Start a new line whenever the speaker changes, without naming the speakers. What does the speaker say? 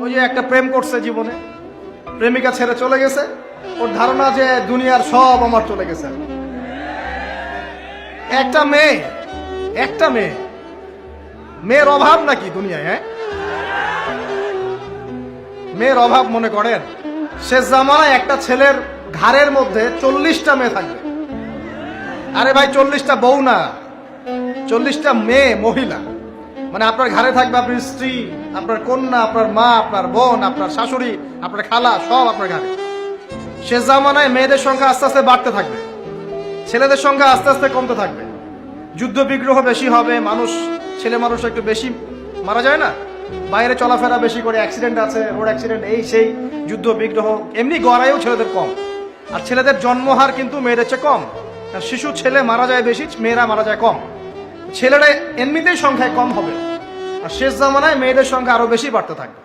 ওই যে একটা প্রেম করছে জীবনে, প্রেমিকা ছেড়ে চলে গেছে, ওর ধারণা যে দুনিয়ার সব আমার চলে গেছে। একটা মেয়ে, মেয়ের অভাব নাকি দুনিয়ায়? হ্যাঁ, মেয়ের অভাব মনে করেন? শেষ জামানায় একটা ছেলের ঘাড়ের মধ্যে 40টা মেয়ে থাকবে। আরে ভাই, 40টা বউ না, 40টা মেয়ে, মহিলা। মানে আপনার ঘাড়ে থাকবে আপনার স্ত্রী, আপনার কন্যা, আপনার মা, আপনার বোন, আপনার শাশুড়ি, আপনার খালা, সব আপনার ঘাড়ে। শেষ জামানায় মেয়েদের সংখ্যা আস্তে আস্তে বাড়তে থাকবে, ছেলেদের সংখ্যা আস্তে আস্তে কমতে থাকবে। যুদ্ধ বিগ্রহ বেশি হবে, ছেলে মানুষ একটু বেশি মারা যায় না, বাইরে চলাফেরা বেশি করে, অ্যাক্সিডেন্ট আছে, রোড অ্যাক্সিডেন্ট, এই সেই, যুদ্ধ বিগ্রহ। এমনি গড়াইও ছেলেদের কম, আর ছেলেদের জন্মহার কিন্তু মেয়েদের চেয়ে কম। শিশু ছেলে মারা যায় বেশি, মেয়েরা মারা যায় কম। ছেলেরা এমনিতেই সংখ্যায় কম হবে, আর শেষ জামানায় মেয়েদের সংখ্যা আরো বেশি বাড়তে থাকবে।